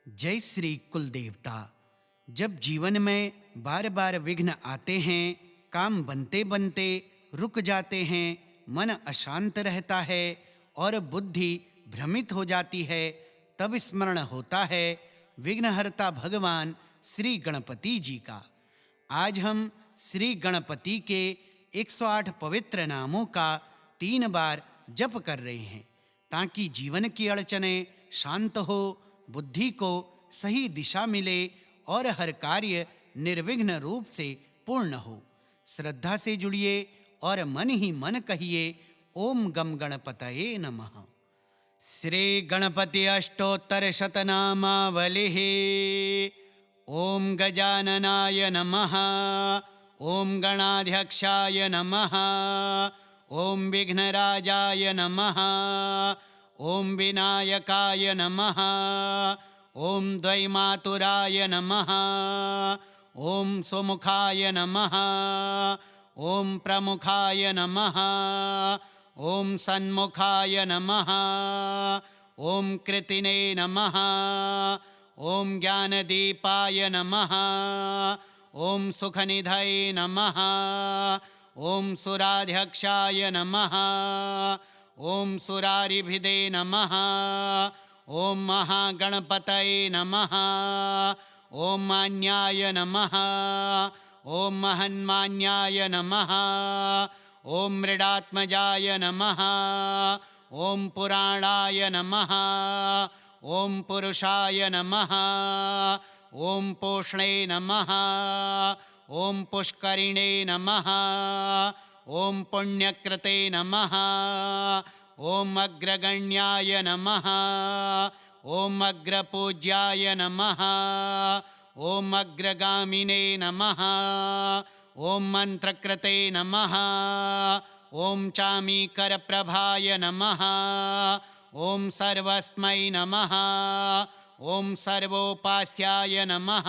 जय श्री कुल देवता। जब जीवन में बार बार विघ्न आते हैं, काम बनते बनते रुक जाते हैं, मन अशांत रहता है और बुद्धि भ्रमित हो जाती है, तब स्मरण होता है विघ्नहर्ता भगवान श्री गणपति जी का। आज हम श्री गणपति के 108 पवित्र नामों का 3 बार जप कर रहे हैं, ताकि जीवन की अड़चनें शांत हो, बुद्धि को सही दिशा मिले और हर कार्य निर्विघ्न रूप से पूर्ण हो। श्रद्धा से जुड़िए और मन ही मन कहिए, ओम गम गणपतये नमः। श्री गणपति अष्टोत्तर शतनामावलिः। ओम गजाननाय नमः, ओम गणाध्यक्षाय नमः, ओम विघ्नराजाय नमः, ओम विनायकाय नमः, ओम द्वैमातुराय नमः, ओम सुमुखाय नमः, ओम प्रमुखाय नमः, ओम सन्मुखाय नमः, ओम कृतिने नमः, ओम ज्ञानदीपाय नमः, ओम सुखनिधये नमः, ओम सुराध्यक्षाय नमः, ओम सुरारिभिदे नमः, ओम महागणपतये नमः, ओम मान्याय नमः, ओम महन्मान्याय नमः, ओम मृडात्मजाय नमः, ओम पुराणाय नमः, ओम पुरुषाय नमः, ओम पोषणे नमः, ओम पुष्करिणे नमः, ओम पुण्यकृते नमः, ओम अग्रगण्याय नमः, ओम अग्रपूज्याय नमः, ओम अग्रगामिने नमः, ओम मंत्रकृते नमः, ओम चामीकरप्रभाय नमः, ओम सर्वस्मै नमः, ओम सर्वोपास्याय नमः,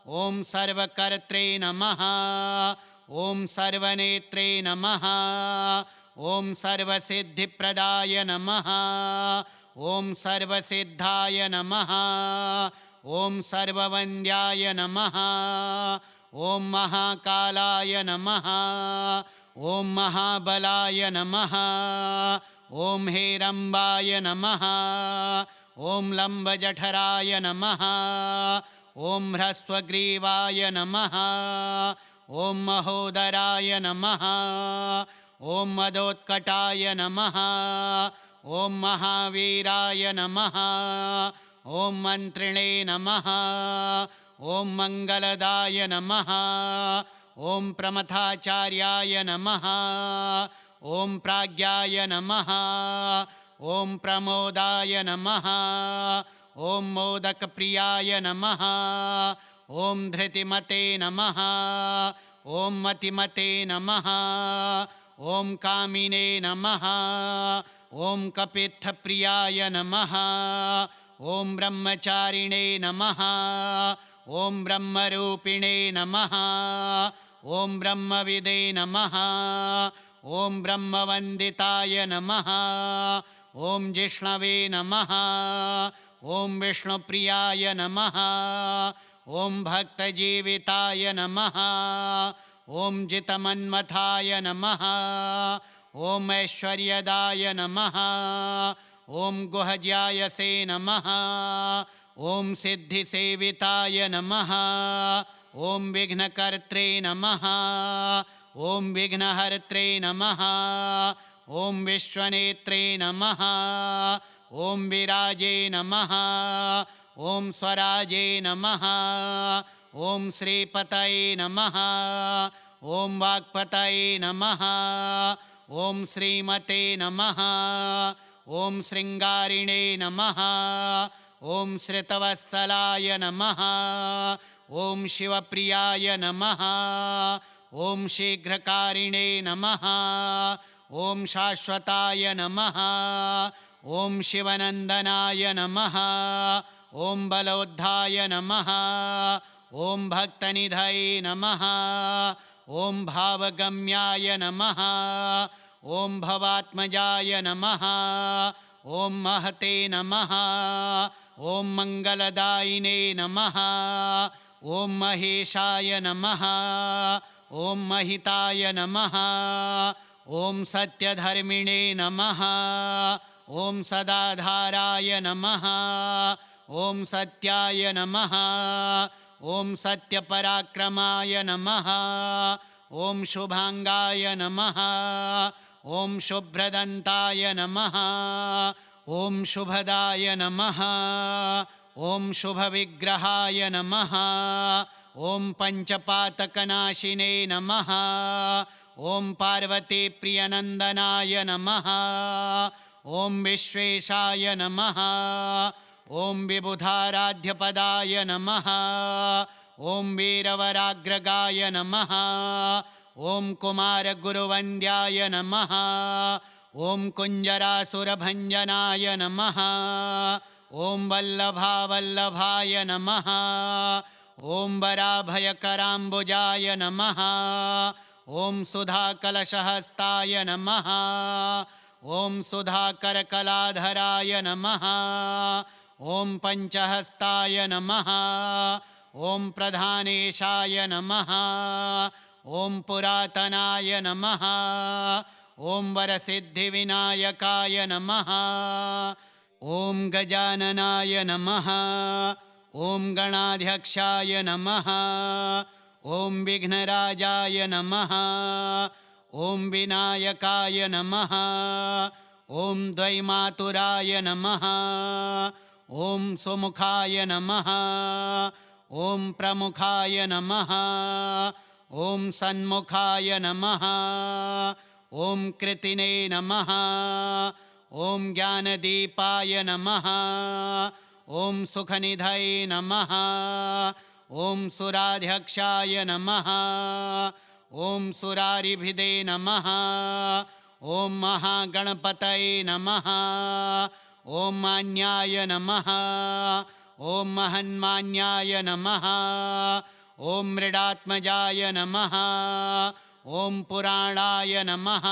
ओम सर्वकर्त्रे नमः, ओम सर्वनेत्रे नमः, ओम सर्वसिद्धिप्रदाय नमः, ओम सर्वसिद्धाय नमः, ओम सर्ववन्द्याय नमः, ओम महाकालाय नमः, ओम महाबलाय नमः, ओम हेरम्बाय नमः, ओम लम्बजठराय नमः, ओम ह्रस्वग्रीवाय नमः, ओम महोदराय नमः, ओम मदोत्कटाय नमः, ओम महावीराय नमः, ओम मंत्रिणे नमः, ओम मंगलदाय नमः, ओम प्रमथाचार्याय नमः, ओम प्राज्ञाय नमः, ओम प्रमोदाय नमः, ओम मोदकप्रियाय नमः, ओम धृतिमते नमः, ओम मतिमते नमः, ओम कामिने नमः, ओम कपित्थप्रियाय नमः, ओम ब्रह्मचारिणे नमः, ओम ब्रह्मरूपिणे नमः, ओम ब्रह्मविदे नमः, ओम ब्रह्मवन्दिताय नमः, ओम जिष्णवे नमः, ओम विष्णुप्रियाय नमः, ओम भक्तजीविताय नमः, ओम जितमन्मथाय नमः, ओम ऐश्वर्यदाय नमः, ओम गुहज्यायसे नमः, ओम सिद्धिसेविताय नमः, ओम विघ्नकर्त्रे नमः, ओम विघ्नहर्त्रे नमः, ओम विश्वनेत्रे नमः, ओम विराजे नमः, ओम स्वराजे नमः, ओम श्रीपतये नमः, ओम वाक्पतये नमः, ओम श्रीमते नमः, ओम श्रृंगारिणे नमः, ओम श्रितवत्सलाय नमः, ओम शिवप्रियाय नमः, ओम शीघ्रकारिणे नमः, ओम शाश्वताय नमः, ओम शिवनंदनाय नमः, ओम बलोद्धाय नमः, ओम भक्तनिधये नमः, ओम भावगम्याय नमः, ओम भवात्मजाय नमः, ओम महते नमः, ॐ मङ्गलदायिने नमः। ॐ महेशाय नमः। ॐ महिताय नमः। ॐ सत्यधर्मिणे नमः। ॐ सदाधाराय नमः। ॐ सत्याय नमः। ॐ सत्यपराक्रमाय नमः। ॐ शुभांगाय नमः। ॐ शुभ्रदन्ताय नमः। ॐ शुभदाय नमः। ॐ शुभविग्रहाय नमः। ॐ पञ्चपातकनाशिने नमः। ॐ पार्वतीप्रियनन्दनाय नमः। ॐ विश्वेशाय नमः। ॐ विबुधाराध्यपदाय नमः। ॐ वीरवराग्रगाय नमः। ॐ कुमारगुरुवन्द्याय नमः। ॐ कुञ्जरासुरभञ्जनाय नमः। ॐ वल्लभावल्लभाय नमः। ॐ वराभयकराम्बुजाय नमः। ॐ सुधाकलशहस्ताय नमः। ॐ सुधाकरकलाधराय नमः। ॐ पञ्चहस्ताय नमः। ॐ प्रधानेशाय नमः। ॐ पुरातनाय नमः। ॐ वरसिद्धिविनायकाय नमः। ॐ गजाननाय नमः। ॐ गणाध्यक्षाय नमः। ॐ विघ्नराजाय नमः। ॐ विनायकाय नमः। ॐ द्वैमातुराय नमः। ॐ सुमुखाय नमः। ॐ प्रमुखाय नमः। ॐ सन्मुखाय नमः। ॐ कृतिने नमः। ॐ ज्ञानदीपाय नमः। ॐ सुखनिधये नमः। ॐ सुराध्यक्षाय नमः। ॐ सुरारिभिदे नमः। ॐ महागणपतये नमः। ॐ मान्याय नमः। ॐ महन्मान्याय नमः। ॐ मृडात्मजाय नमः। ॐ पुराणाय नमः।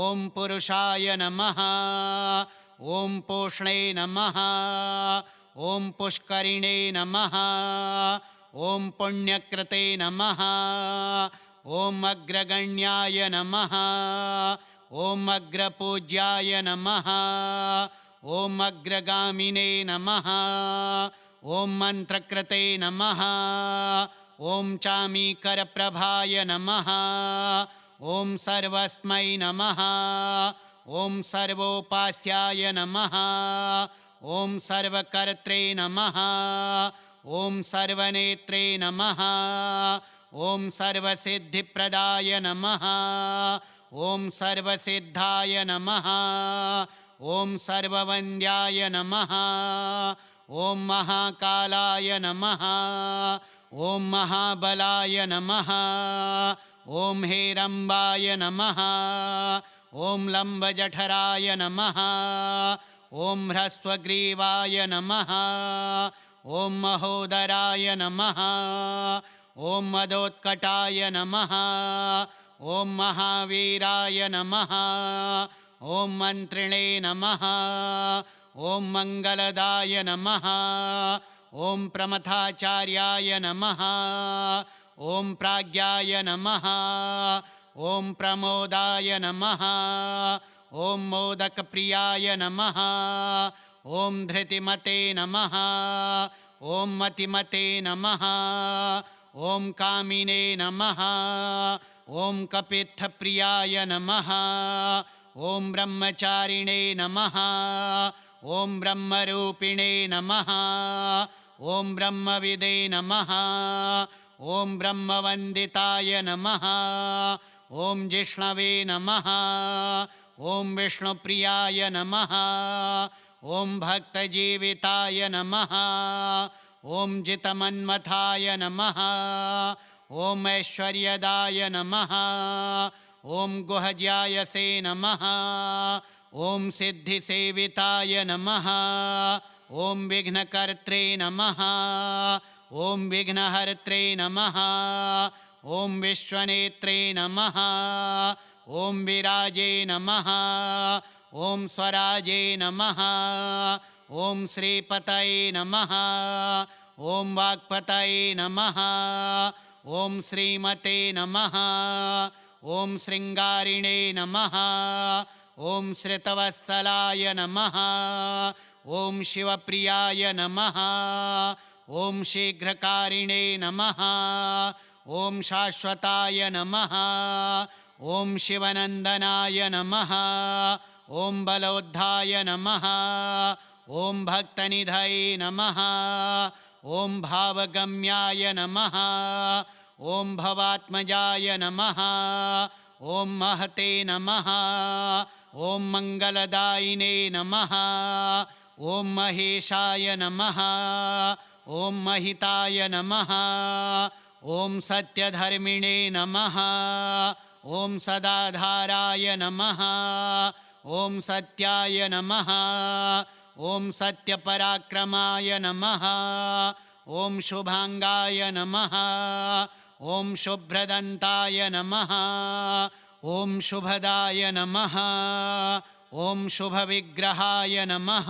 ॐ पुरुषाय नमः। ॐ पूष्णे नमः। ॐ पुष्करिणे नमः। ॐ पुण्यकृते नमः। ॐ अग्रगण्याय नमः। ॐ अग्रपूज्याय नमः। ॐ अग्रगामिने नमः। ॐ मन्त्रकृते नमः। ॐ चामीकरप्रभाय नमः। ॐ सर्वस्मै नमः। ॐ सर्वोपास्याय नमः। ॐ सर्वकर्त्रे नमः। ॐ सर्वनेत्रे नमः। ॐ सर्वसिद्धिप्रदाय नमः। ॐ सर्वसिद्धाय नमः। ॐ सर्ववन्द्याय नमः। ॐ महाकालाय नमः। ॐ महाबलाय नमः। ॐ हेरम्बाय नमः। ॐ लम्बजठराय नमः। ॐ ह्रस्वग्रीवाय नमः। ॐ महोदराय नमः। ॐ मदोत्कटाय नमः। ॐ महावीराय नमः। ॐ मन्त्रिणे नमः। ॐ मङ्गलदाय नमः। ॐ प्रमथाचार्याय नमः। ॐ प्राज्ञाय नमः। ॐ प्रमोदाय नमः। ॐ मोदकप्रियाय नमः। ॐ धृतिमते नमः। ॐ मतिमते नमः। ॐ कामिने नमः। ॐ कपित्थप्रियाय नमः। ॐ ब्रह्मचारिणे नमः। ॐ ब्रह्मरूपिणे नमः। ॐ ब्रह्मविदे नमः। ॐ ब्रह्मवन्दिताय नमः। ॐ जिष्णवे नमः। ॐ विष्णुप्रियाय नमः। ॐ भक्तजीविताय नमः। ॐ जितमन्मथाय नमः। ॐ ऐश्वर्यदाय नमः। ॐ गुहज्यायसे नमः। ॐ सिद्धिसेविताय नमः। ॐ विघ्नकर्त्रे नमः। ॐ विघ्नहर्त्रे नमः। ॐ विश्वनेत्रे नमः। ॐ विराजे नमः। ॐ स्वराजे नमः। ॐ श्रीपतये नमः ॐ वाक्पतये नमः ॐ श्रीमते नमः ॐ शृङ्गारिणे नमः ॐ श्रितवत्सलाय नमः ॐ शिवप्रियाय नमः ॐ शीघ्रकारिणे नमः ॐ शाश्वताय नमः ॐ शिवनन्दनाय नमः ॐ बलोद्धाय नमः ॐ भक्तनिधये नमः ॐ भावगम्याय नमः ॐ भवात्मजाय नमः ॐ महते नमः ॐ मङ्गलदायिने नमः ॐ महेशाय नमः ॐ महिताय नमः ॐ सत्यधर्मिणे नमः ॐ सदाधाराय नमः ॐ सत्याय नमः ॐ सत्यपराक्रमाय नमः ॐ शुभाङ्गाय नमः ॐ शुभ्रदन्ताय नमः ॐ शुभदाय नमः ॐ शुभविग्रहाय नमः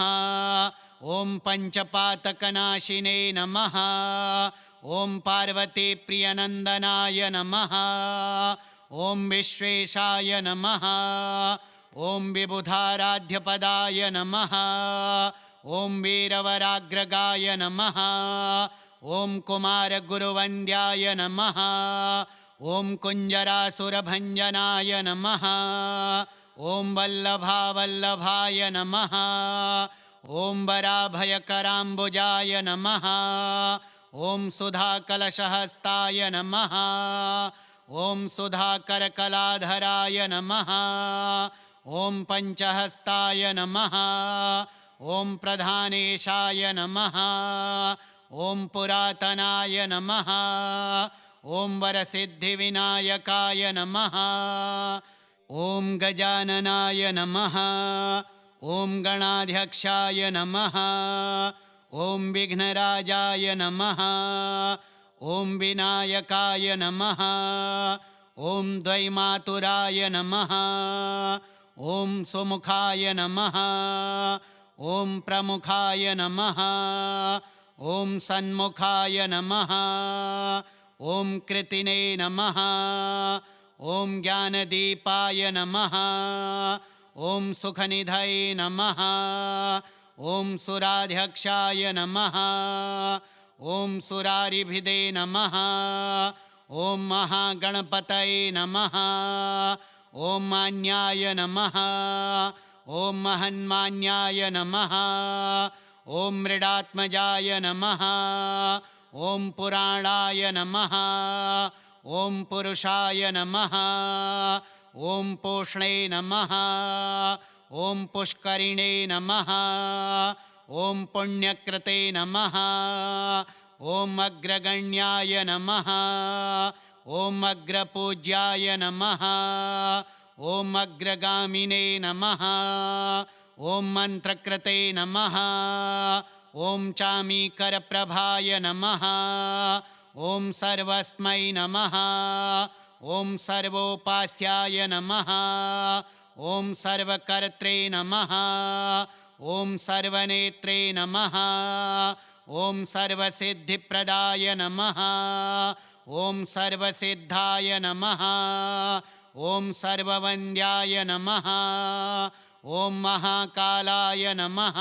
ॐ पञ्चपातकनाशिने नमः ॐ पार्वतीप्रियनन्दनाय नमः ॐ विश्वेशाय नमः ॐ विबुधाराध्यपदाय नमः ॐ वीरवराग्रगाय नमः ॐ कुमारगुरुवन्द्याय नमः ॐ कुञ्जरासुरभञ्जनाय नमः ॐ वल्लभावल्लभाय नमः ॐ वराभयकराम्बुजाय नमः ॐ सुधाकलशहस्ताय नमः ॐ सुधाकरकलाधराय नमः ॐ पञ्चहस्ताय नमः ॐ प्रधानेशाय नमः ॐ पुरातनाय नमः ॐ वरसिद्धिविनायकाय नमः ॐ गजाननाय नमः ॐ गणाध्यक्षाय नमः ॐ विघ्नराजाय नमः ॐ विनायकाय नमः ॐ द्वैमातुराय नमः ॐ सुमुखाय नमः ॐ प्रमुखाय नमः ॐ सन्मुखाय नमः ॐ कृतिने नमः ॐ ज्ञानदीपाय नमः ॐ सुखनिधये नमः ॐ सुराध्यक्षाय नमः ॐ सुरारिभिदे नमः ॐ महागणपतये नमः ॐ मान्याय नमः ॐ महन्मान्याय नमः ॐ मृडात्मजाय नमः ॐ पुराणाय नमः ॐ पुरुषाय नमः ॐ पूष्णे नमः ॐ पुष्करिणे नमः ॐ पुण्यकृते नमः ॐ अग्रगण्याय नमः ॐ अग्रपूज्याय नमः ॐ अग्रगामिने नमः ॐ मन्त्रकृते नमः ॐ चामीकरप्रभाय नमः ॐ सर्वस्मै नमः ॐ सर्वोपास्याय नमः ॐ सर्वकर्त्रे नमः ॐ सर्वनेत्रे नमः ॐ सर्वसिद्धिप्रदाय नमः ॐ सर्वसिद्धाय नमः ॐ सर्ववन्द्याय नमः ॐ महाकालाय नमः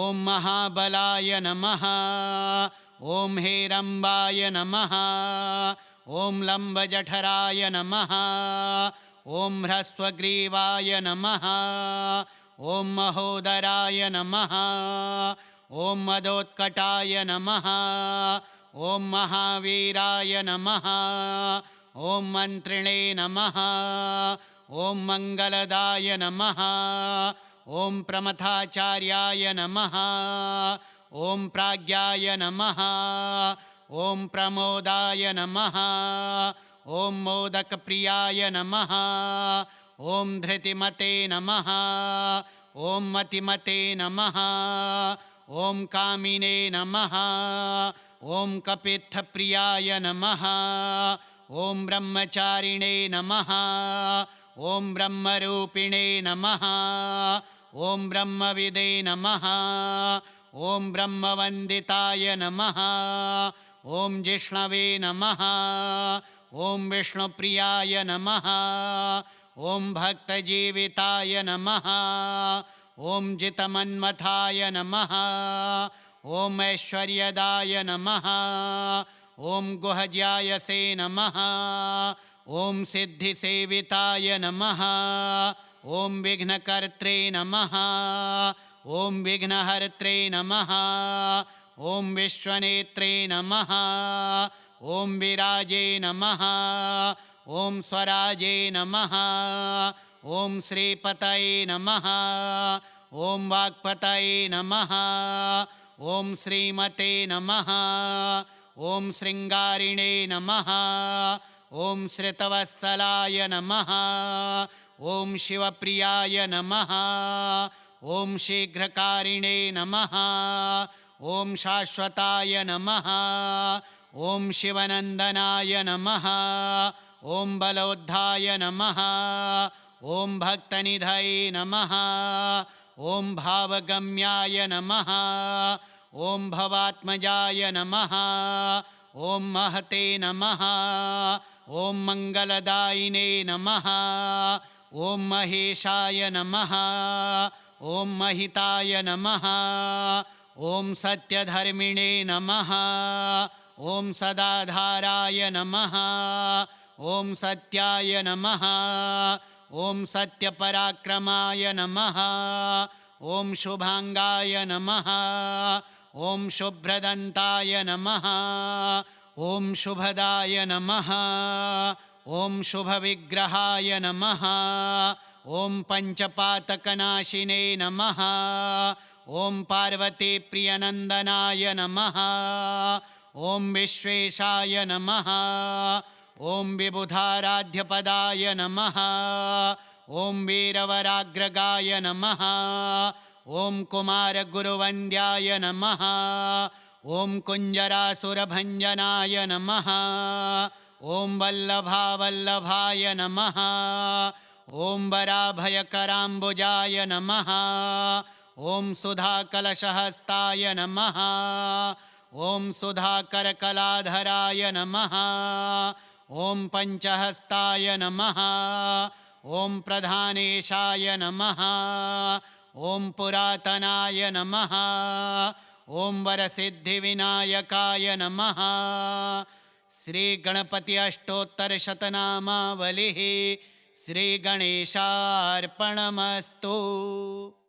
ॐ महाबलाय नमः ॐ हेरम्बाय नमः ॐ लम्बजठराय नमः ॐ ह्रस्वग्रीवाय नमः ॐ महोदराय नमः ॐ मदोत्कटाय नमः ॐ महावीराय नमः ॐ मन्त्रिणे नमः ॐ मङ्गलदाय नमः ॐ प्रमथाचार्याय नमः ॐ प्राज्ञाय नमः ॐ प्रमोदाय नमः ॐ मोदकप्रियाय नमः ॐ धृतिमते नमः ॐ मतिमते नमः ॐ कामिने नमः ॐ कपित्थप्रियाय नमः ॐ ब्रह्मचारिणे नमः ॐ ब्रह्मरूपिणे नमः ॐ ब्रह्मविदे नमः ॐ ब्रह्मवन्दिताय नमः ॐ जिष्णवे नमः ॐ विष्णुप्रियाय नमः ॐ भक्तजीविताय नमः ॐ जितमन्मथाय नमः ॐ ऐश्वर्यदाय नमः ॐ गुहज्यायसे नमः ॐ सिद्धिसेविताय नमः ॐ विघ्नकर्त्रे नमः ॐ विघ्नहर्त्रे नमः ॐ विश्वनेत्रे नमः ॐ विराजे नमः ॐ स्वराजे नमः ॐ श्रीपतये नमः ॐ वाक्पतये नमः ॐ श्रीमते नमः ॐ शृङ्गारिणे नमः ॐ श्रितवत्सलाय नमः ॐ शिवप्रियाय नमः ॐ शीघ्रकारिणे नमः ॐ शाश्वताय नमः ॐ शिवनन्दनाय नमः ॐ बलोद्धाय नमः ॐ भक्तनिधये नमः ॐ भावगम्याय नमः ॐ भवात्मजाय नमः ॐ महते नमः ॐ मङ्गलदायिने नमः ॐ महेशाय नमः ॐ महिताय नमः ॐ सत्यधर्मिणे नमः ॐ सदाधाराय नमः ॐ सत्याय नमः ॐ सत्यपराक्रमाय नमः ॐ शुभाङ्गाय नमः ॐ शुभ्रदन्ताय नमः ॐ शुभदाय नमः ॐ शुभविग्रहाय नमः ॐ पञ्चपातकनाशिने नमः ॐ पार्वतीप्रियनन्दनाय नमः ॐ विश्वेशाय नमः ॐ विबुधाराध्यपदाय नमः ॐ वीरवराग्रगाय नमः ॐ कुमारगुरुवन्द्याय नमः ॐ कुञ्जरासुरभञ्जनाय नमः ॐ वल्लभावल्लभाय नमः ॐ वराभयकराम्बुजाय नमः ॐ सुधाकलशहस्ताय नमः ॐ सुधाकरकलाधराय नमः ॐ पञ्चहस्ताय नमः ॐ प्रधानेशाय नमः ॐ पुरातनाय नमः ॐ वरसिद्धिविनायकाय नमः श्रीगणपति अष्टोत्तरशतनामावलिः श्रीगणेशार्पणमस्तु।